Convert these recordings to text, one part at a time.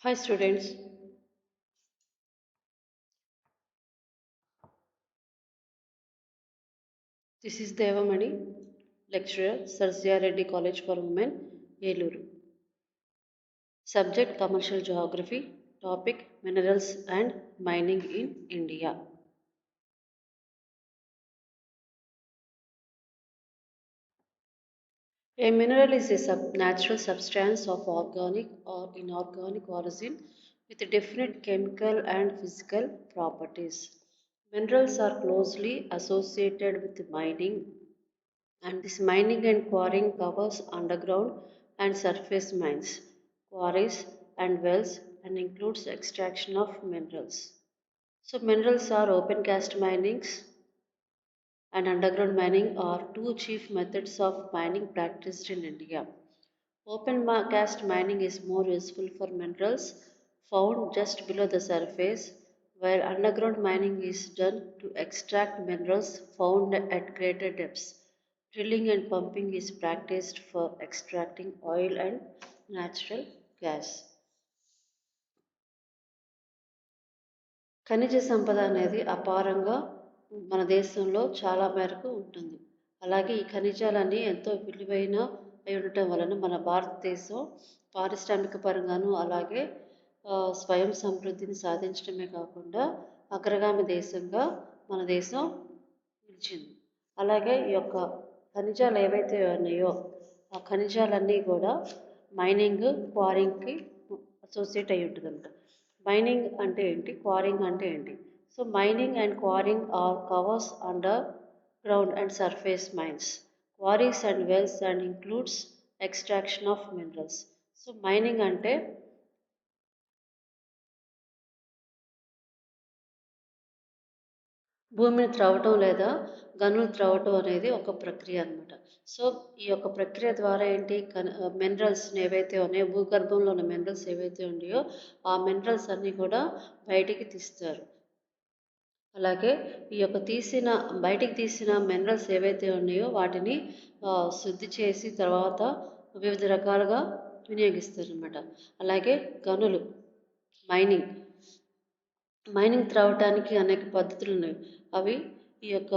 Hi students, this is Devamani, lecturer, Sir Reddy College for Women, Yeluru. Subject Commercial Geography, topic Minerals and Mining in India. A mineral is a natural substance of organic or inorganic origin with definite chemical and physical properties. Minerals are closely associated with mining, and this mining and quarrying covers underground and surface mines, quarries and wells, and includes extraction of minerals. So minerals are open cast minings and underground mining are two chief methods of mining practiced in India. Open cast mining is more useful for minerals found just below the surface, while underground mining is done to extract minerals found at greater depths. Drilling and pumping is practiced for extracting oil and natural gas. ఖనిజ సంపద అనేది అపారంగా మన దేశంలో చాలా మేరకు ఉంటుంది. అలాగే ఈ ఖనిజాలన్నీ ఎంతో విలువైన అయి ఉండటం వలన మన భారతదేశం పారిశ్రామిక పరంగాను అలాగే స్వయం సమృద్ధిని సాధించడమే కాకుండా అగ్రగామి దేశంగా మన దేశం నిలిచింది. అలాగే ఈ యొక్క ఖనిజాలు ఏవైతే ఉన్నాయో ఆ ఖనిజాలన్నీ కూడా మైనింగ్, క్వారింగ్కి అసోసియేట్ అయి ఉంటుందంట. మైనింగ్ అంటే ఏంటి, క్వారింగ్ అంటే ఏంటి? So mining and quarrying are covers underground and surface mines, quarries and wells and includes extraction of minerals. So mining అంటే భూమిని త్రవ్వటం లేదా గనులు త్రవ్వటం అనేది ఒక ప్రక్రియ అనమాట. సో ఈ యొక్క ప్రక్రియ ద్వారా ఏంటి మినరల్స్ ఏవైతే ఉన్నాయో భూగర్భంలో ఉన్న మినరల్స్ ఏవైతే ఉన్నాయో ఆ మినరల్స్ అన్నీ కూడా బయటికి తీస్తారు. అలాగే ఈ యొక్క బయటికి తీసిన మినరల్స్ ఏవైతే ఉన్నాయో వాటిని శుద్ధి చేసి తర్వాత వివిధ రకాలుగా వినియోగిస్తారు అన్నమాట. అలాగే గనులు మైనింగ్ మైనింగ్ త్రవ్వటానికి అనేక పద్ధతులు ఉన్నాయి. అవి ఈ యొక్క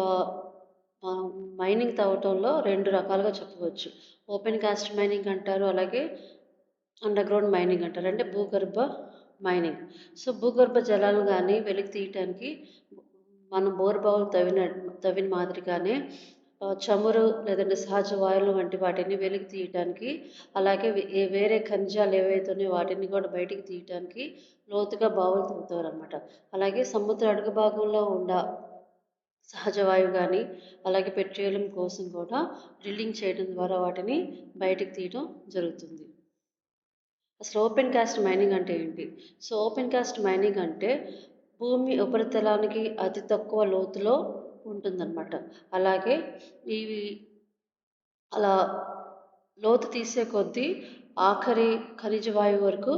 మైనింగ్ తవ్వటంలో రెండు రకాలుగా చెప్పవచ్చు. ఓపెన్ కాస్ట్ మైనింగ్ అంటారు, అలాగే అండర్ గ్రౌండ్ మైనింగ్ అంటారు, అంటే భూగర్భ మైనింగ్. సో భూగర్భ జలాలు కానీ వెలికి తీయటానికి మనం బోర్బావులు తవ్విన మాదిరిగానే చమురు లేదంటే సహజ వాయువులు వంటి వాటిని వెలికి తీయటానికి, అలాగే వేరే ఖనిజాలు ఏవైతే ఉన్నాయో వాటిని కూడా బయటికి తీయటానికి లోతుగా బావులు తవ్వుతారు అనమాట. అలాగే సముద్ర అడుగు భాగంలో ఉన్న సహజ వాయువు కానీ అలాగే పెట్రోలియం కోసం కూడా డ్రిల్లింగ్ చేయడం ద్వారా వాటిని బయటికి తీయడం జరుగుతుంది. అసలు ఓపెన్ కాస్ట్ మైనింగ్ అంటే ఏంటి? సో ఓపెన్ కాస్ట్ మైనింగ్ అంటే భూమి ఉపరితలానికి అతి తక్కువ లోతులో ఉంటుందన్నమాట. అలాగే ఇవి అలా లోతు తీసే కొద్దీ ఆఖరి ఖనిజ వాయువు వరకు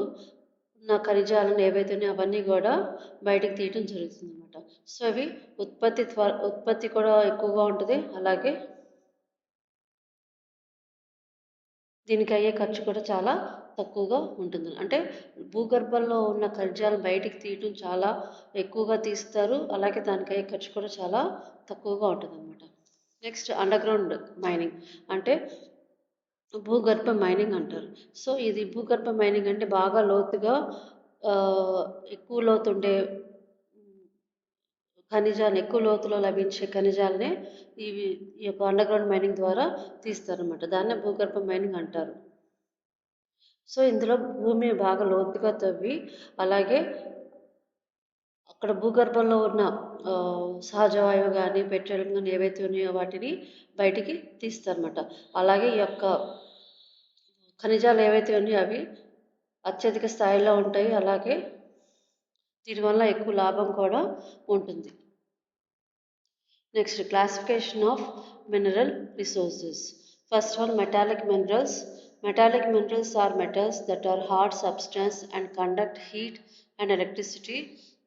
ఉన్న ఖనిజాలను ఏవైతే ఉన్నాయో అవన్నీ కూడా బయటికి తీయటం జరుగుతుందన్నమాట. సో అవి ఉత్పత్తి కూడా ఎక్కువగా ఉంటుంది. అలాగే దీనికి అయ్యే ఖర్చు కూడా చాలా తక్కువగా ఉంటుంది. అంటే భూగర్భంలో ఉన్న ఖనిజాలను బయటికి తీయటం చాలా ఎక్కువగా తీస్తారు. అలాగే దానికి అయ్యే ఖర్చు కూడా చాలా తక్కువగా ఉంటుందన్నమాట. నెక్స్ట్ అండర్ గ్రౌండ్ మైనింగ్ అంటే భూగర్భ మైనింగ్ అంటారు. సో ఇది భూగర్భ మైనింగ్ అంటే బాగా లోతుగా ఎక్కువ లోతు ఉండే ఖనిజాలు, ఎక్కువ లోతులో లభించే ఖనిజాలనే ఈ యొక్క అండర్ గ్రౌండ్ మైనింగ్ ద్వారా తీస్తారన్నమాట. దాన్నే భూగర్భ మైనింగ్ అంటారు. సో ఇందులో భూమిని బాగా లోతుగా తవ్వి అలాగే అక్కడ భూగర్భంలో ఉన్న సహజ వాయువు కానీ పెట్రోలియం కానీ ఏవైతే ఉన్నాయో వాటిని బయటికి తీస్తారన్నమాట. అలాగే ఈ యొక్క ఖనిజాలు ఏవైతే ఉన్నాయో అవి అత్యధిక స్థాయిలో ఉంటాయి. అలాగే దీనివల్ల ఎక్కువ లాభం కూడా ఉంటుంది. Next, classification of mineral resources. First one, metallic minerals. Metallic minerals are metals that are hard substance and conduct heat and electricity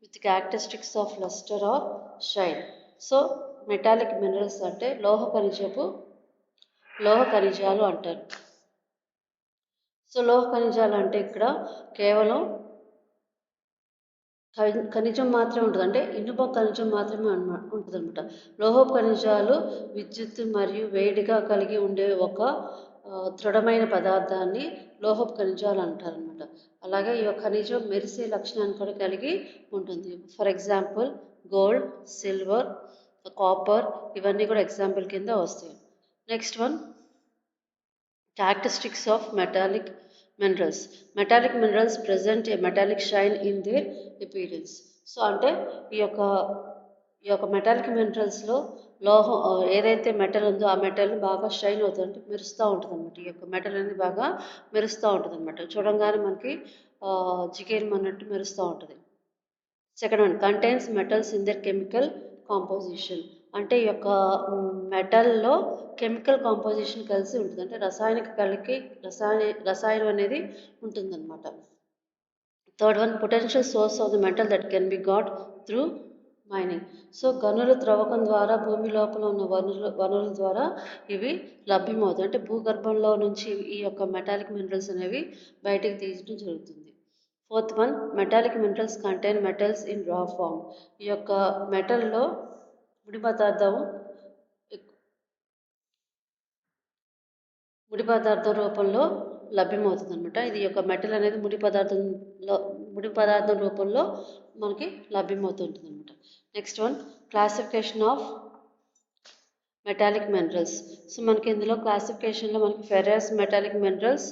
with characteristics of luster or shine. So, metallic minerals ante లోహ ఖనిజాలు అంటారు. So లోహ ఖనిజాలు అంటే ఇక్కడ కేవలం ఖనిజం మాత్రమే ఉంటది. అంటే ఇనుప ఖనిజం మాత్రమే ఉంటదనమాట. లోహపు ఖనిజాలు విద్యుత్తు మరియు వేడిగా కలిగి ఉండే ఒక దృఢమైన పదార్థాన్ని లోహపు ఖనిజాలు అంటారనమాట. అలాగే ఈ యొక్క ఖనిజం మెరిసే లక్షణాన్ని కూడా కలిగి ఉంటుంది. For example gold, silver, copper ఇవన్నీ కూడా ఎగ్జాంపుల్ కింద వస్తాయి. Next one characteristics of metallic minerals. Metallic minerals present a metallic shine in their appearance. So అంటే ఈ యొక్క ఈ యొక్క మెటాలిక్ మినరల్స్లో లోహం ఏదైతే మెటల్ ఉందో ఆ మెటల్ బాగా షైన్ అవుతుంది, అంటే మెరుస్తూ ఉంటుంది అనమాట. ఈ యొక్క మెటల్ అనేది బాగా మెరుస్తూ ఉంటుంది అనమాట. చూడంగానే మనకి జిగేరం అన్నట్టు మెరుస్తూ ఉంటుంది. Second one contains metals in their chemical composition. అంటే ఈ యొక్క మెటల్లో కెమికల్ కాంపోజిషన్ కలిసి ఉంటుంది, అంటే రసాయనిక కలిగి రసాయనం అనేది ఉంటుందన్నమాట. Third one potential source of the metal that can be got through mining. So గనుల త్రవ్వకం ద్వారా భూమి లోపల ఉన్న వనరుల ద్వారా ఇవి లభ్యమవుతాయి. అంటే భూగర్భంలో నుంచి ఈ యొక్క మెటాలిక్ మినరల్స్ అనేవి బయటకు తీయడం జరుగుతుంది. Fourth one metallic minerals contain metals in రా ఫామ్. ఈ యొక్క మెటల్లో ముడి పదార్థం రూపంలో లభ్యమవుతుంది అనమాట. ఇది యొక్క మెటల్ అనేది ముడి పదార్థం రూపంలో మనకి లభ్యమవుతుంటుంది అనమాట. Next one classification of metallic minerals. So మనకి ఇందులో క్లాసిఫికేషన్లో మనకి ferrous metallic minerals,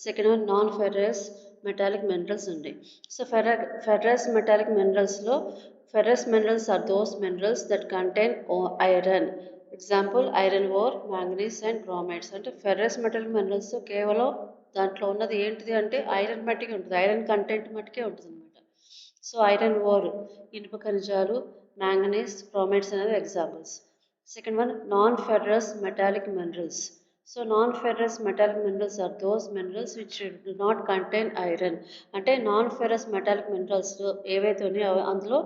second one non ferrous metallic minerals ఉన్నాయి. సో ఫెరస్ మెటాలిక్ మినరల్స్లో ferrous minerals are those minerals that contain iron. Example iron ore, manganese and chromides. అంటే ferrous metallic minerals కేవలం దాంట్లో ఉన్నది ఏంటిది అంటే ఐరన్ మట్టికి ఉంటుంది, ఐరన్ కంటెంట్ మట్టికే ఉంటుంది అనమాట. సో ఐరన్ ఓర్ ఇనుప ఖనిజాలు, మ్యాంగనీస్, క్రోమైడ్స్ అనేవి examples. Second one, non-ferrous metallic minerals. So non-ferrous metallic minerals are those minerals which do not contain iron. అంటే నాన్ ఫెరస్ మెటాలిక్ మినరల్స్ ఏవైతే ఉన్నాయో అందులో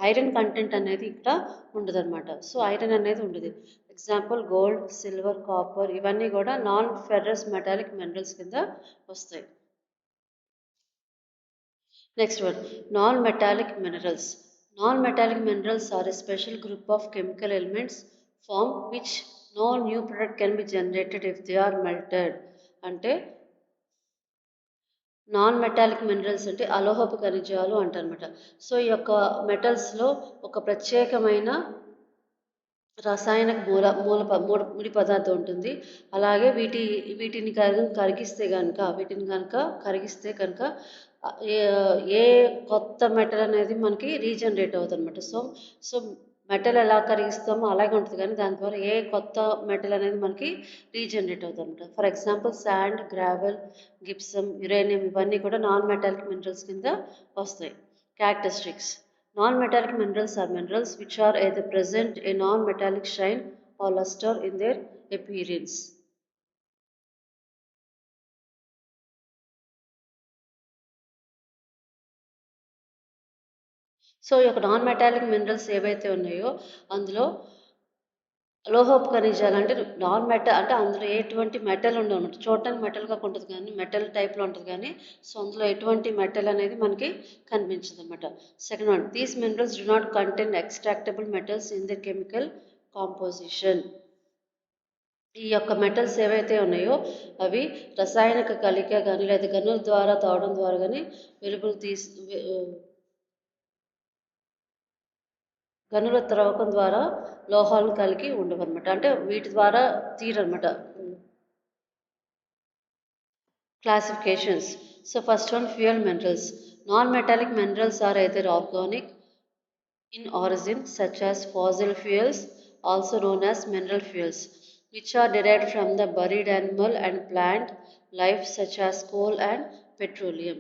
ఐరన్ కంటెంట్ అనేది ఇక్కడ ఉండదన్నమాట. సో ఐరన్ అనేది ఉండదు. ఎగ్జాంపుల్ గోల్డ్, సిల్వర్, కాపర్ ఇవన్నీ కూడా నాన్ ఫెరస్ మెటాలిక్ మినరల్స్ కింద వస్తాయి. Next one non metallic minerals. Non-metallic minerals are a special group of chemical elements from which no new product can be generated if they are melted. అంటే non metallic minerals అంటే అలోహపు ఖనిజాలు అంటారనమాట. So ఈ యొక్క మెటల్స్లో ఒక ప్రత్యేకమైన రసాయన ముడి పదార్థం ఉంటుంది. అలాగే వీటిని కరిగిస్తే కనుక ఏ ఏ కొత్త మెటల్ అనేది మనకి రీజనరేట్ అవుతుంది అనమాట. సో మెటల్ ఎలా కరిగిస్తామో అలాగే ఉంటుంది, కానీ దాని ద్వారా ఏ కొత్త మెటల్ అనేది మనకి రీజనరేట్ అవుతుంది అనమాట. For example sand, gravel, గిప్సమ్, uranium ఇవన్నీ కూడా నాన్ మెటాలిక్ మినరల్స్ కింద వస్తాయి. Characteristics. Non-metallic minerals are minerals which are either present a non-metallic shine or luster in their appearance. So ఈ యొక్క నాన్ మెటాలిక్ మినరల్స్ ఏవైతే ఉన్నాయో అందులో లోహపు ఖనిజాలు అంటే అంటే అందులో ఎటువంటి మెటల్ ఉండవు అనమాట. చూడటానికి మెటల్గా ఉంటుంది కానీ మెటల్ టైప్లో ఉంటుంది కానీ సో అందులో ఎటువంటి మెటల్ అనేది మనకి కనిపించదు అనమాట. Second one these minerals do not contain extractable metals in the chemical composition. ఈ యొక్క మెటల్స్ ఏవైతే ఉన్నాయో అవి రసాయనిక కలిక కానీ లేదా గనుల ద్వారా తవ్వడం ద్వారా కానీ గనుల త్రవ్వకం ద్వారా లోహాలను కలిగి ఉండవన్నమాట. అంటే వీటి ద్వారా తీరనమాట. Classifications. So first one fuel minerals. Non metallic minerals are either organic in origin such as fossil fuels, also known as mineral fuels, which are derived from the buried animal and plant life such as coal and petroleum.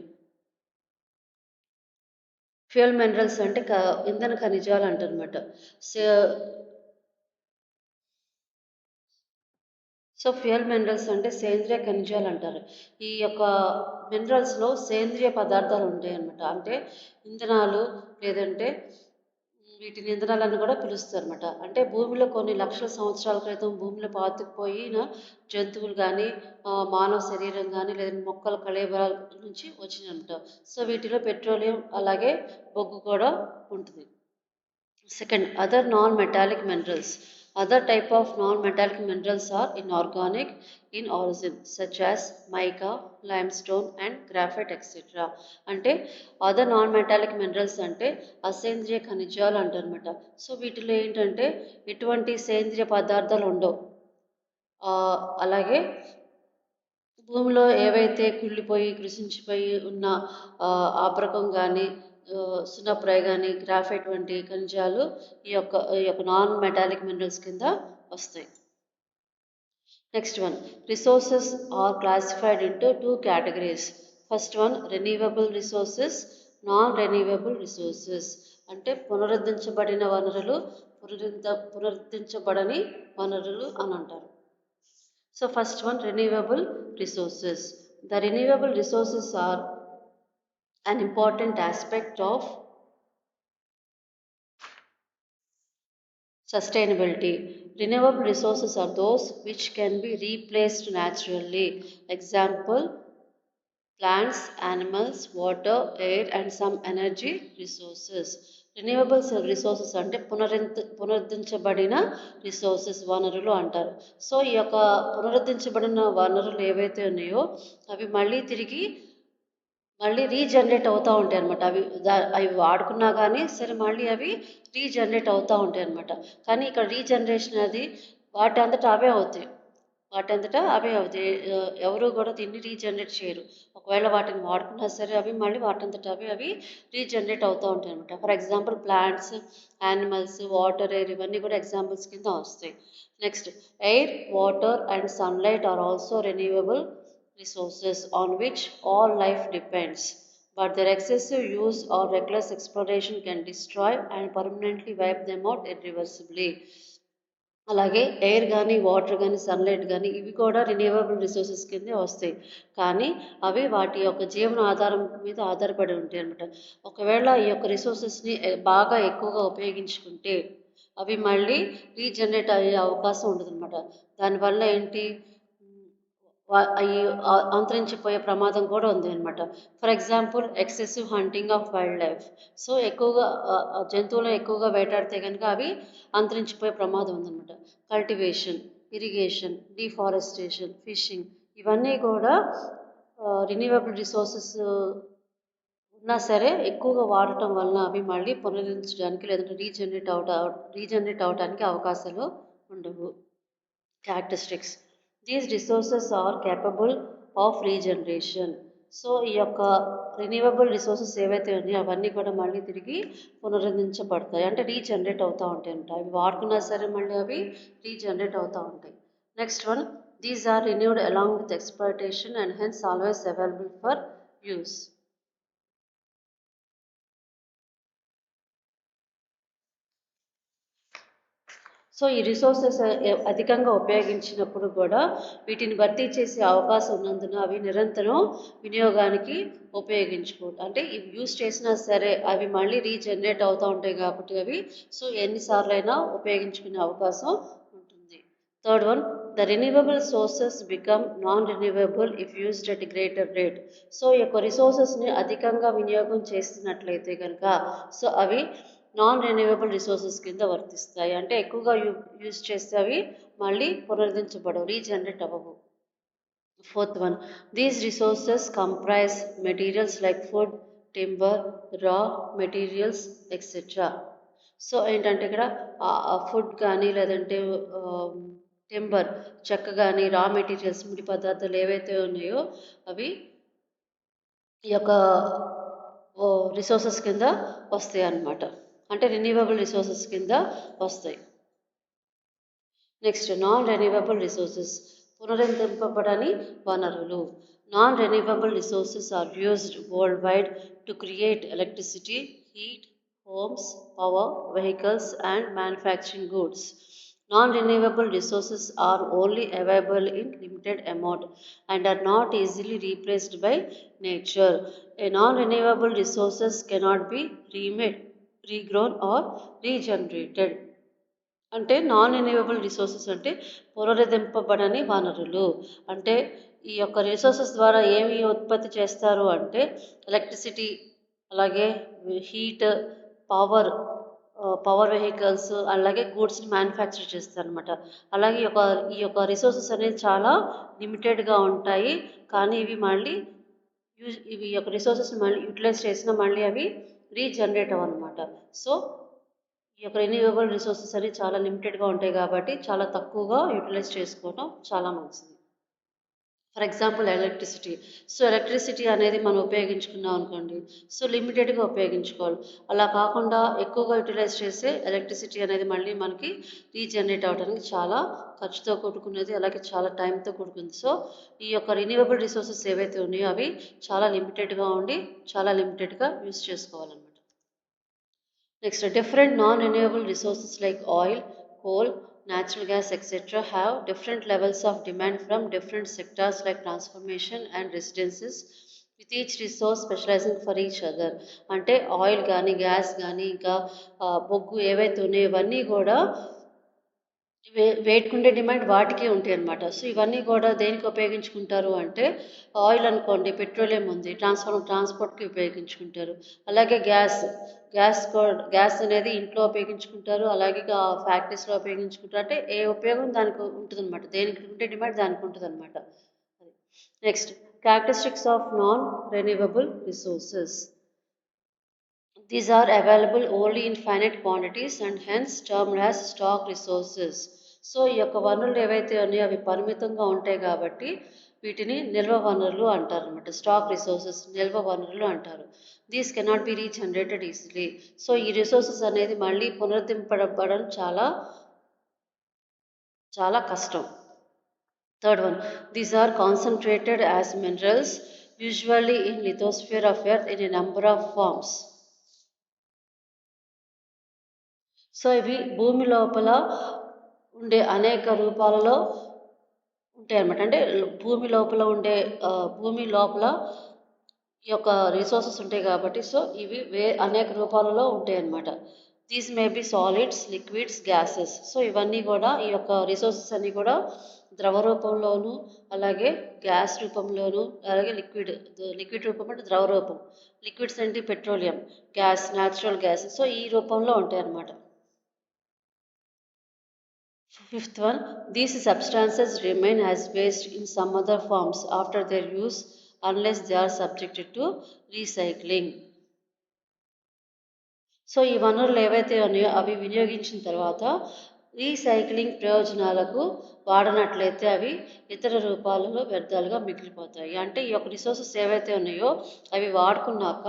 Fuel minerals అంటే ఇంధన ఖనిజాలు అంటారనమాట. So fuel minerals అంటే సేంద్రియ ఖనిజాలు అంటారు. ఈ యొక్క మినరల్స్లో సేంద్రియ పదార్థాలు ఉంటాయి అన్నమాట. అంటే ఇంధనాలు లేదంటే వీటిని ఇంధనాలని కూడా పిలుస్తారన్నమాట. అంటే భూమిలో కొన్ని లక్షల సంవత్సరాల క్రితం భూమిలో పాతుకుపోయిన జంతువులు గానీ, మానవ శరీరం గానీ, లేదంటే మొక్కల కళేబరాల నుంచి వచ్చినయన్నమాట. సో, వీటిలో పెట్రోలియం అలాగే బొగ్గు కూడా ఉంటుంది. Second, other non-metallic minerals. Other type of non-metallic minerals are inorganic in origin, such as mica, limestone, and graphite, etc. అంటే అదర్ నాన్ మెటాలిక్ మినరల్స్ అంటే అసేంద్రియ ఖనిజాలు అంటారన్నమాట. సో వీటిలో ఏంటంటే ఎటువంటి సేంద్రియ పదార్థాలు ఉండవు. అలాగే భూమిలో ఏవైతే కుళ్ళిపోయి, కృషించిపోయి ఉన్న ఆబ్రకం గానీ, సున్నప్రాయ గానీ, గ్రాఫైట్ వంటి ఖనిజాలు ఈ యొక్క నాన్ మెటాలిక్ మినరల్స్ కింద వస్తాయి. Next one, resources are classified into 2 categories. First one renewable resources, non renewable resources. అంటే పునరుద్ధరించబడిన వనరులు, పునరుద్ధరించబడని వనరులు అని అంటారు. So first one, renewable resources. The renewable resources are an important aspect of sustainability. Renewable resources are those which can be replaced naturally. Example, plants, animals, water, air and some energy resources. Renewable resources అంటే పునరుద్ధరించబడిన resources వనరులు అంటారు. So ఈ యొక్క పునరుద్ధరించబడిన వనరులు ఏవైతే ఉన్నాయో అవి మళ్ళీ రీజనరేట్ అవుతూ ఉంటాయి అనమాట. అవి వాడుకున్నా కానీ సరే మళ్ళీ అవి రీజనరేట్ అవుతూ ఉంటాయి అనమాట. కానీ ఇక్కడ రీజనరేషన్ అది వాటి అంతటా అవే అవుతాయి. ఎవరు కూడా దీన్ని రీజనరేట్ చేయరు. ఒకవేళ వాటిని వాడుకున్నా సరే అవి మళ్ళీ వాటంతట అవి రీజనరేట్ అవుతూ ఉంటాయి అనమాట. For example plants, animals, water, air ఇవన్నీ కూడా ఎగ్జాంపుల్స్ కింద వస్తాయి. Next, air, water and sunlight are also renewable resources on which all life depends, but their excessive use or reckless exploration can destroy and permanently wipe them out irreversibly. అలాగే air కానీ, water కానీ, sunlight కానీ ఇవి కూడా renewable resources కిందే వస్తాయి. కానీ అవి వాటి యొక్క జీవన ఆధారం మీద ఆధారపడి ఉంటాయి అన్నమాట. ఒకవేళ ఈ యొక్క రిసోర్సెస్ని బాగా ఎక్కువగా ఉపయోగించుకుంటే అవి మళ్ళీ రీజనరేట్ అయ్యే అవకాశం ఉండదన్నమాట. దానివల్ల ఏంటి, అవి అంతరించిపోయే ప్రమాదం కూడా ఉంది అనమాట. For example, excessive hunting of wild life. So ఎక్కువగా జంతువులను ఎక్కువగా వేటాడితే కనుక అవి అంతరించిపోయే ప్రమాదం ఉందన్నమాట. కల్టివేషన్, ఇరిగేషన్, డిఫారెస్టేషన్, ఫిషింగ్ ఇవన్నీ కూడా రిన్యూవబుల్ రిసోర్సెస్ ఉన్నా సరే ఎక్కువగా వాడటం వలన అవి మళ్ళీ పునరుద్ధరించడానికి లేదంటే రీజనరేట్ అవడానికి అవకాశాలు ఉండవు. Characteristics, these resources are capable of regeneration. So ఈ యొక్క రిన్యూవబుల్ రిసోర్సెస్ ఏవైతే ఉన్నాయో అవన్నీ కూడా మళ్ళీ తిరిగి పునరుద్ధరించబడతాయి, అంటే రీజనరేట్ అవుతూ ఉంటాయి అంట. అవి వాడుకున్నా సరే మళ్ళీ అవి రీజనరేట్ అవుతూ ఉంటాయి. Next one, these are renewed along with exploitation and hence always available for use. So ఈ రిసోర్సెస్ అధికంగా ఉపయోగించినప్పుడు కూడా వీటిని భర్తీ చేసే అవకాశం ఉన్నందున అవి నిరంతరం వినియోగానికి అంటే ఇవి యూస్ చేసినా సరే అవి మళ్ళీ రీజనరేట్ అవుతూ ఉంటాయి కాబట్టి అవి సో ఎన్నిసార్లు అయినా ఉపయోగించుకునే అవకాశం ఉంటుంది. Third one, the renewable sources become non renewable if used at greater rate. So ఈ యొక్క రిసోర్సెస్ని అధికంగా వినియోగం చేస్తున్నట్లయితే కనుక సో అవి నాన్ రెన్యూవబుల్ రిసోర్సెస్ కింద వర్తిస్తాయి. అంటే ఎక్కువగా యూజ్ చేస్తే అవి మళ్ళీ పునరుద్ధరించబడవు, రీజనరేట్ అవ్వవు. Fourth one, these resources comprise materials like food, timber, రా మెటీరియల్స్ ఎక్సెట్రా. సో ఏంటంటే ఇక్కడ ఫుడ్ కానీ లేదంటే టింబర్ చెక్క కానీ, రా మెటీరియల్స్ ముడి పదార్థాలు ఏవైతే ఉన్నాయో అవి ఈ యొక్క రిసోర్సెస్ కింద వస్తాయి అన్నమాట. అంటే రెన్యూవబుల్ రిసోర్సెస్ కింద వస్తాయి. నెక్స్ట్, నాన్ రెన్యూవబుల్ రిసోర్సెస్, పునరుద్ధరింపబడని వనరులు. Non renewable resources are used world wide to create electricity, heat, homes, power, vehicles and manufacturing goods. Non-renewable resources are only available in limited amount and are not easily replaced by nature. A non-renewable resources cannot be remade regrown or regenerated. అంటే non renewable resources అంటే పునరుద్ధరింపబడని వనరులు. అంటే ఈ యొక్క resources ద్వారా ఏమి ఉత్పత్తి చేస్తారు అంటే ఎలక్ట్రిసిటీ, అలాగే హీట్, పవర్, పవర్ వెహికల్స్, అలాగే గూడ్స్ని మ్యానుఫ్యాక్చర్ చేస్తారనమాట. అలాగే ఈ యొక్క రిసోర్సెస్ అనేది చాలా లిమిటెడ్గా ఉంటాయి. కానీ ఇవి యొక్క రిసోర్సెస్ని మళ్ళీ యూటిలైజ్ చేసినా మళ్ళీ అవి రీజనరేట్ అవ్వనమాట. సో ఈ యొక్క రెన్యూవబుల్ రిసోర్సెస్ అనేవి చాలా లిమిటెడ్గా ఉంటాయి కాబట్టి చాలా తక్కువగా యూటిలైజ్ చేసుకోవడం చాలా మంచిది. For example electricity. So electricity అనేది మనం ఉపయోగించుకున్నాం అనుకోండి, సో లిమిటెడ్గా ఉపయోగించుకోవాలి. అలా కాకుండా ఎక్కువగా యూటిలైజ్ చేస్తే ఎలక్ట్రిసిటీ అనేది మళ్ళీ మనకి రీజనరేట్ అవ్వడానికి చాలా ఖర్చుతో కూడుకున్నది, అలాగే చాలా టైంతో కూడుకుంది. సో ఈ యొక్క రిన్యూవబుల్ రిసోర్సెస్ ఏవైతే ఉన్నాయో అవి చాలా లిమిటెడ్గా ఉండి చాలా లిమిటెడ్గా యూస్ చేసుకోవాలన్నమాట. Next, different non-renewable resources like oil, coal, natural gas, etc. have different levels of demand from different sectors like transformation and residences, with each resource specializing for each other. అంటే ఆయిల్ కానీ gas కానీ ఇంకా బొగ్గు ఏవైతే ఉన్నాయో ఇవన్నీ కూడా వేటికుండే demand వాటికే ఉంటాయి అన్నమాట. సో ఇవన్నీ కూడా దేనికి ఉపయోగించుకుంటారు అంటే ఆయిల్ అనుకోండి, పెట్రోలియం ఉంది, ట్రాన్స్పోర్ట్కి ఉపయోగించుకుంటారు. అలాగే గ్యాస్ అనేది ఇంట్లో ఉపయోగించుకుంటారు, అలాగే ఫ్యాక్టరీస్లో ఉపయోగించుకుంటారు. అంటే ఏ ఉపయోగం దానికి ఉంటుంది అనమాట, దేనికి ఉండే డిమాండ్ దానికి ఉంటుంది అనమాట. Next, characteristics of non renewable resources. These are available only in finite quantities and hence termed as stock resources. So ఈ యొక్క వనరులు ఏవైతే ఉన్నాయో అవి పరిమితంగా ఉంటాయి కాబట్టి వీటిని నిల్వ వనరులు అంటారు అనమాట. స్టాక్ రిసోర్సెస్, నిల్వ వనరులు అంటారు. These cannot be regenerated easily. So ఈ రిసోర్సెస్ అనేది మళ్ళీ పునరుద్ధరింపబడడం చాలా చాలా కష్టం. Third one, these are concentrated as minerals usually in lithosphere of earth in a number of forms. So ఇవి భూమి లోపల ఉండే అనేక రూపాలలో ఉంటాయి అన్నమాట. అంటే భూమి లోపల ఈ యొక్క రిసోర్సెస్ ఉంటాయి కాబట్టి సో ఇవి అనేక రూపాలలో ఉంటాయి అన్నమాట. These may be solids, liquids, gases. So ఇవన్నీ కూడా ఈ యొక్క రిసోర్సెస్ అన్నీ కూడా ద్రవ రూపంలోను, అలాగే గ్యాస్ రూపంలోను, అలాగే లిక్విడ్ రూపం అంటే ద్రవ రూపం, లిక్విడ్స్ అంటే petroleum, gas, natural gas. So ఈ రూపంలో ఉంటాయి అన్నమాట. Fifth one, these substances remain as waste in some other forms after their use unless they are subjected to recycling. So ఈ వనరులు ఏవైతే ఉన్నాయో అవి వినియోగించిన తర్వాత రీసైక్లింగ్ ప్రయోజనాలకు వాడనట్లయితే అవి ఇతర రూపాలలో వ్యర్థాలుగా మిగిలిపోతాయి. అంటే ఈ యొక్క రిసోర్సెస్ ఏవైతే ఉన్నాయో అవి వాడుకున్నాక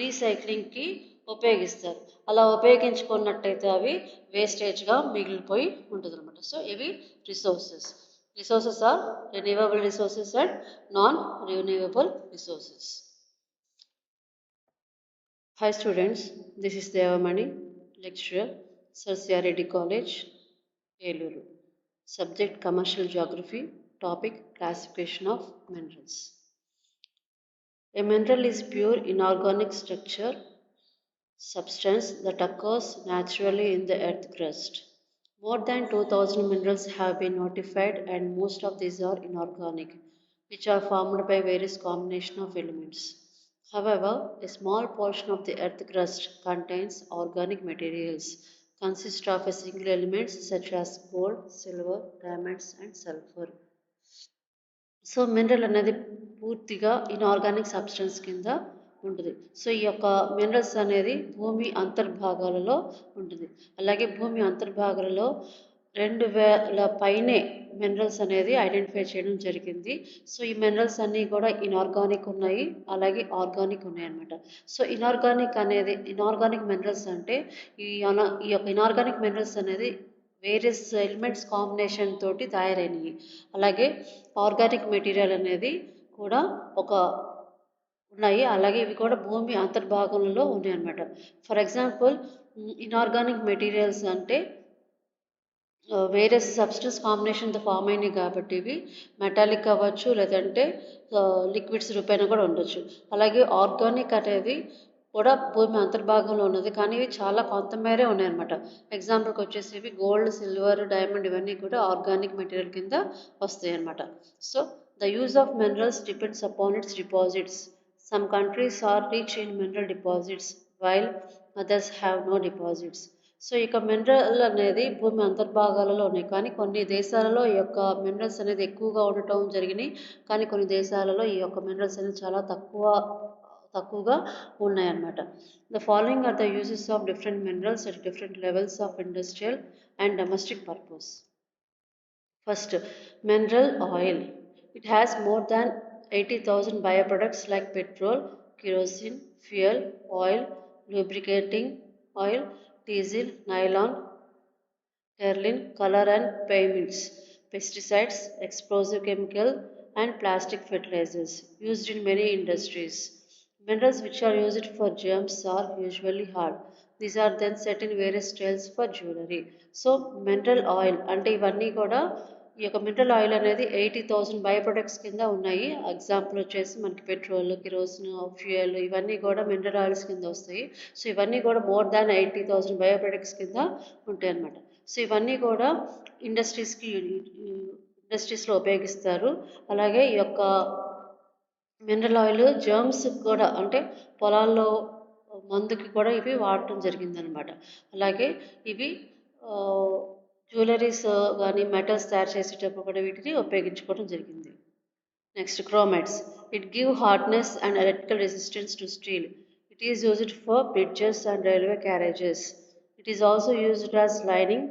రీసైక్లింగ్కి ఉపయోగిస్తారు. అలా ఉపయోగించుకున్నట్టయితే అవి వేస్టేజ్గా మిగిలిపోయి ఉంటుంది అనమాట. సో ఇవి resources are renewable resources and non renewable resources. Hi students, this is Devamani, lecturer, Sir C.R. Reddy College, Eluru. Subject Commercial Geography, topic Classification of Minerals. A mineral is pure inorganic substance that occurs naturally in the earth crust. More than 2000 minerals have been notified and most of these are inorganic, which are formed by various combination of elements. However, a small portion of the earth crust contains organic materials consist of a single elements such as gold, silver, diamonds and sulfur. So mineral అనేది పూర్తిగా inorganic substance కింద ఉంటుంది. So ఈ యొక్క minerals అనేది భూమి అంతర్భాగాలలో ఉంటుంది. అలాగే భూమి అంతర్భాగాలలో 2000 పైనే మినరల్స్ అనేది ఐడెంటిఫై చేయడం జరిగింది. సో ఈ మినరల్స్ అన్నీ కూడా ఇన్ఆర్గానిక్ ఉన్నాయి, అలాగే ఆర్గానిక్ ఉన్నాయి అన్నమాట. సో ఇన్ఆర్గానిక్ మినరల్స్ అంటే ఈ యొక్క ఇన్ఆర్గానిక్ మినరల్స్ అనేది వేరియస్ ఎలిమెంట్స్ కాంబినేషన్ తోటి తయారైనవి. అలాగే ఆర్గానిక్ మెటీరియల్ అనేది కూడా ఉన్నాయి. అలాగే ఇవి కూడా భూమి అంతర్భాగంలో ఉన్నాయి అన్నమాట. ఫర్ ఎగ్జాంపుల్ ఇన్ఆర్గానిక్ మెటీరియల్స్ అంటే వేరియస్ సబ్స్టెన్స్ కాంబినేషన్తో ఫామ్ అయినాయి కాబట్టి ఇవి మెటాలిక్ అవ్వచ్చు, లేదంటే లిక్విడ్స్ రూపేణ కూడా ఉండొచ్చు. అలాగే ఆర్గానిక్ అనేది కూడా భూమి అంతర్భాగంలో ఉన్నది. కానీ ఇవి చాలా కొంతమేరే ఉన్నాయన్నమాట. ఎగ్జాంపుల్‌కి వచ్చేసి ఇవి గోల్డ్, సిల్వర్, డైమండ్ ఇవన్నీ కూడా ఆర్గానిక్ మెటీరియల్ కింద వస్తాయన్నమాట. So, the use of minerals depends upon its deposits. Some countries are rich in mineral deposits while others have no deposits. So, ఇక మినరల్ అనేది భూమి అంతర్భాగాలలో ఉన్నాయి. కానీ కొన్ని దేశాలలో ఈ యొక్క మినరల్స్ అనేది ఎక్కువగా ఉండటం జరిగినాయి. కానీ కొన్ని దేశాలలో ఈ యొక్క మినరల్స్ అనేది చాలా తక్కువగా ఉన్నాయన్నమాట. The following are the uses of different minerals at different levels of industrial and domestic purpose. First, mineral oil. It has more than 80,000 bioproducts like petrol, kerosene, fuel, oil, lubricating oil, diesel, nylon, terylene, color and pigments, pesticides, explosive chemical, and plastic fertilizers used in many industries. Minerals which are used for gems are usually hard. These are then set in various styles for jewelry. So mineral oil అంటే ఇవన్నీ కూడా ఈ యొక్క mineral oil అనేది 80,000 bio products కింద ఉన్నాయి. Example వచ్చేసి మనకి పెట్రోల్, కిరోసిన్, ఫ్యూయల్ ఇవన్నీ కూడా మినరల్ ఆయిల్స్ కింద వస్తాయి. సో ఇవన్నీ కూడా మోర్ దాన్ 80,000 బయో ప్రొడక్ట్స్ కింద ఉంటాయి అన్నమాట. సో ఇవన్నీ కూడా ఇండస్ట్రీస్లో ఉపయోగిస్తారు. అలాగే ఈ యొక్క మినరల్ ఆయిల్ జర్మ్స్ కూడా అంటే పొలాల్లో మందుకి కూడా ఇవి వాడటం జరిగిందనమాట. అలాగే ఇవి జ్యువెలరీస్ కానీ మెటల్స్ తయారు చేసేటప్పుడు కూడా వీటిని ఉపయోగించుకోవడం జరిగింది. Next chromites. It give hardness and electrical resistance to steel. It is used for bridges and railway carriages. It is also used as lining,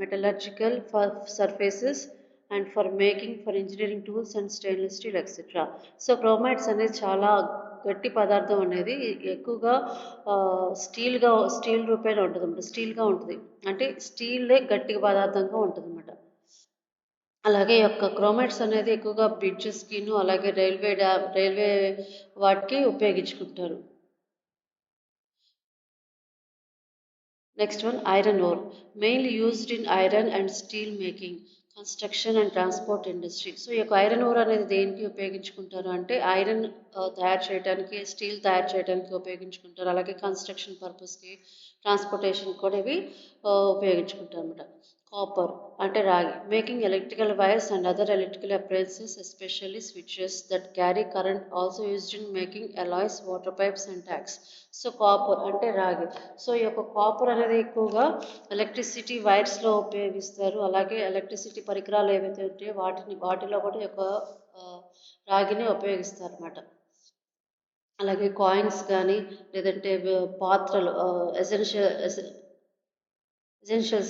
metallurgical for surfaces and for making for engineering tools and stainless steel etcetera. So chromites అనేది చాలా గట్టి పదార్థం అనేది ఎక్కువగా steel రూపేణ ఉంటుంది అన్నమాట. స్టీల్గా ఉంటుంది అంటే స్టీలే గట్టి పదార్థంగా ఉంటుంది అన్నమాట. అలాగే ఈ యొక్క క్రోమైట్స్ అనేది ఎక్కువగా బ్రిడ్జెస్కిను అలాగే రైల్వే వాటికి ఉపయోగించుకుంటారు. Next one, iron ore, mainly used in iron and steel making, construction and transport industry. So ఈ యొక్క ఐరన్ ఓర్ అనేది దేనికి ఉపయోగించుకుంటారు అంటే ఐరన్ తయారు చేయడానికి, స్టీల్ తయారు చేయడానికి ఉపయోగించుకుంటారు. అలాగే కన్స్ట్రక్షన్ పర్పస్కి, ట్రాన్స్పోర్టేషన్ కూడా ఇవి ఉపయోగించుకుంటారు అనమాట. కాపర్ అంటే రాగి, making electrical wires and other electrical appliances especially switches that carry current, also used in making alloys, water pipes and tax. So copper అంటే రాగి. సో ఈ యొక్క కాపర్ అనేది ఎక్కువగా ఎలక్ట్రిసిటీ వైర్స్లో ఉపయోగిస్తారు. అలాగే ఎలక్ట్రిసిటీ పరికరాలు ఏవైతే ఉంటాయో వాటిలో కూడా ఈ యొక్క రాగిని ఉపయోగిస్తారు అన్నమాట. అలాగే కాయిన్స్ కానీ లేదంటే పాత్రలు ఎసెన్షియల్స్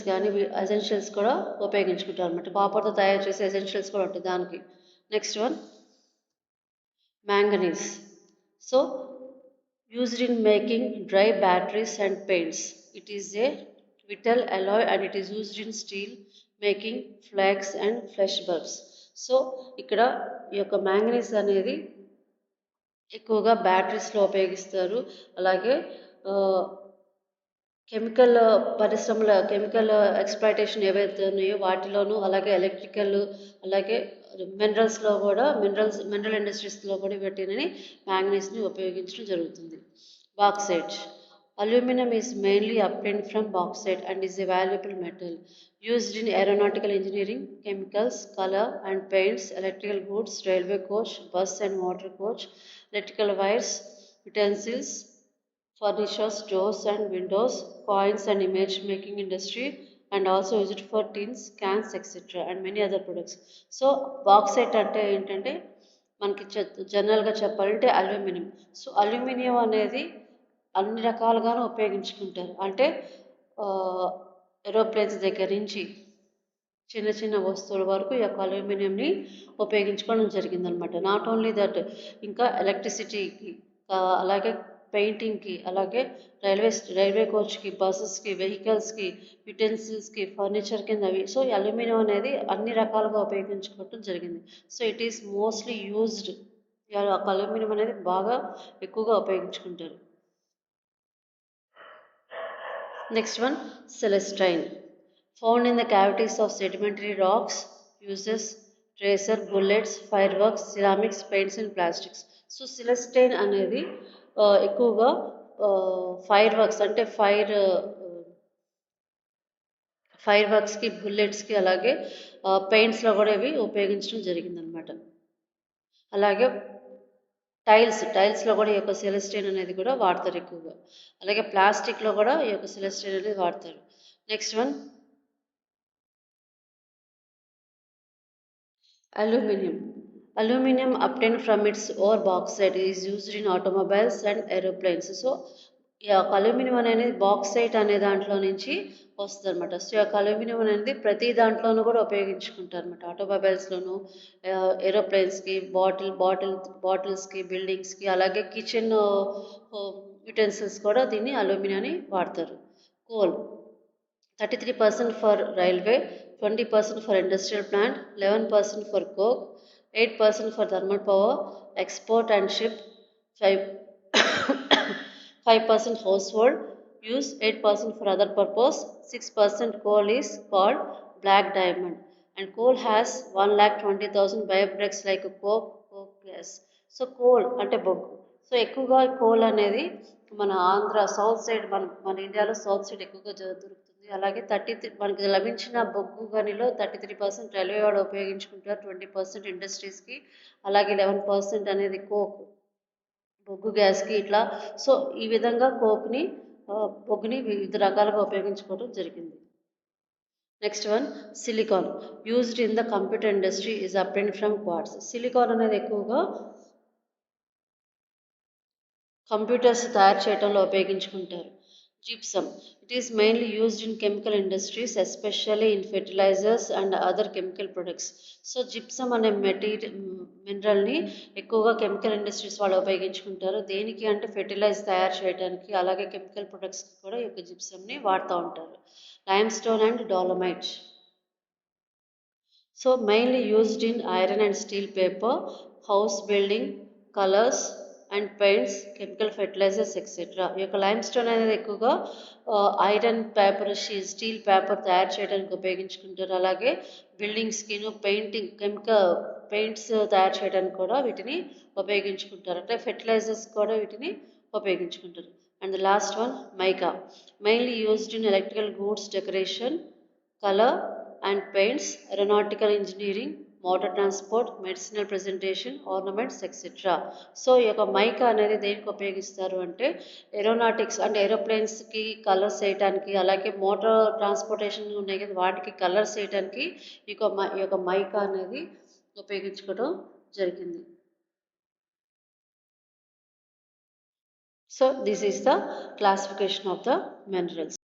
కానీ ఎసెన్షియల్స్ కూడా ఉపయోగించుకుంటారు అనమాట. కాపర్తో తయారు చేసే ఎసెన్షియల్స్ కూడా ఉంటాయి దానికి. Next one, manganese. So used in making dry batteries and paints. It is a vital alloy and it is used in steel making, flags and flash bulbs. So ఇక్కడ ఈ యొక్క మ్యాంగనీస్ అనేది ఎక్కువగా బ్యాటరీస్లో ఉపయోగిస్తారు. అలాగే కెమికల్ పరిశ్రమల కెమికల్ ఎక్స్‌ప్లాయిటేషన్ ఏవైతే ఉన్నాయో వాటిలోనూ, అలాగే ఎలక్ట్రికల్, అలాగే మినరల్స్‌లో కూడా మినరల్ ఇండస్ట్రీస్‌లో కూడా వీటిని మ్యాంగనీస్‌ని ఉపయోగించడం జరుగుతుంది. Bauxite. Aluminum is mainly obtained from bauxite and is a valuable metal used in aeronautical engineering, chemicals, color and paints, electrical goods, railway coach, bus and motor coach, electrical wires, utensils, furniture, doors and windows, coins and image making industry, and also used for tins, cans, etc. and many other products. So bauxite అంటే ఏంటంటే మనకి జనరల్గా చెప్పాలంటే aluminium. So aluminium అనేది అన్ని రకాలుగాను ఉపయోగించుకుంటారు. అంటే aeroplanes దగ్గర నుంచి చిన్న చిన్న వస్తువుల వరకు ఈ యొక్క అల్యూమినియంని ఉపయోగించుకోవడం జరిగిందనమాట. నాట్ ఓన్లీ దట్, ఇంకా ఎలక్ట్రిసిటీకి, అలాగే పెయింటింగ్కి, అలాగే రైల్వే కోచ్కి, బస్సెస్కి, వెహికల్స్కి, యుటెన్సిల్స్కి, ఫర్నిచర్ కింద అవి. సో ఈ అల్యూమినియం అనేది అన్ని రకాలుగా ఉపయోగించుకోవడం జరిగింది. So it is mostly used. Aluminium అనేది బాగా ఎక్కువగా ఉపయోగించుకుంటారు. Next one, celestine. Found in the cavities of sedimentary rocks, uses tracer, bullets, fireworks, ceramics, paints and plastics. So celestine అనేది ఎక్కువగా ఫైర్ వర్క్స్ అంటే ఫైర్ వర్క్స్కి, బుల్లెట్స్కి, అలాగే పెయింట్స్లో కూడా ఇవి ఉపయోగించడం జరిగిందనమాట. అలాగే టైల్స్లో కూడా ఈ యొక్క సెలెస్టైన్ అనేది కూడా వాడతారు ఎక్కువగా. అలాగే ప్లాస్టిక్లో కూడా ఈ యొక్క సెలెస్టైన్ అనేది వాడతారు. Next one Aluminium. Aluminium obtained from its ore bauxite is used in automobiles and aeroplanes. So ఈ యొక్క అల్యూమినియం అనేది బాక్సైట్ అనే దాంట్లో నుంచి వస్తుంది అనమాట. సో ఈ యొక్క అల్యూమినియం అనేది ప్రతి దాంట్లోనూ కూడా ఉపయోగించుకుంటారు అనమాట. ఆటోమొబైల్స్లోను, ఏరోప్లేన్స్కి, బాటిల్స్కి, బిల్డింగ్స్కి, అలాగే కిచెన్ యుటెన్సిల్స్ కూడా దీన్ని అల్యూమినియాన్ని వాడతారు. Coal 33% for railway, 20% for industrial plant, 11% for coke, 8% for thermal power, export and ship, 5, 5% household use, 8% for other purpose, 6% coal is called black diamond. And coal has 1,20,000 byproducts like coke gas. So coal అంటే బొగ్గు. So ఎక్కువగా coal అనేది మన Andhra south side, మన ఇండియాలో south side ఎక్కువగా దొరుకుతుంది. అలాగే మనకి లభించిన బొగ్గు గనిలో 33% రైల్వే వాడు ఉపయోగించుకుంటారు, 20% ఇండస్ట్రీస్కి, అలాగే 11% అనేది బొగ్గు గ్యాస్కి ఇట్లా. సో ఈ విధంగా బొగ్గుని వివిధ రకాలుగా ఉపయోగించుకోవడం జరిగింది. Next one silicon used in the computer industry is obtained from quartz. Silicon అనేది ఎక్కువగా కంప్యూటర్స్ తయారు చేయడంలో ఉపయోగించుకుంటారు. Gypsum it is mainly used in chemical industries, especially in fertilizers and other chemical products. So gypsum అనే మినరల్ని ఎక్కువగా chemical industries వాళ్ళు ఉపయోగించుకుంటారు. దేనికి అంటే ఫెర్టిలైజర్ తయారు చేయడానికి, అలాగే కెమికల్ ప్రొడక్ట్స్కి కూడా ఈ యొక్క జిప్సమ్ని వాడుతూ ఉంటారు. Limestone and dolomite so mainly used in iron and steel paper, house building, colours and paints, chemical fertilisers etcetera. ఈ యొక్క లైమ్ స్టోన్ అనేది ఎక్కువగా ఐరన్ పేపర్, స్టీల్ పేపర్ తయారు చేయడానికి ఉపయోగించుకుంటారు. అలాగే బిల్డింగ్స్కిను పెయింట్స్ తయారు చేయడానికి కూడా వీటిని ఉపయోగించుకుంటారు. అంటే ఫెర్టిలైజర్స్ కూడా వీటిని ఉపయోగించుకుంటారు. And the last one mica mainly used in electrical goods decoration, colour and paints, aeronautical engineering, motor transport, medicinal presentation, ornaments etcetera. So ఈ యొక్క మైకా అనేది దేనికి ఉపయోగిస్తారు అంటే ఏరోనాటిక్స్ అంటే ఏరోప్లేన్స్కి కలర్స్ వేయడానికి, అలాగే మోటార్ ట్రాన్స్పోర్టేషన్ ఉన్నాయి కదా వాటికి కలర్స్ వేయడానికి ఈ యొక్క మైకా అనేది ఉపయోగించుకోవడం జరిగింది. So this is the classification of the minerals.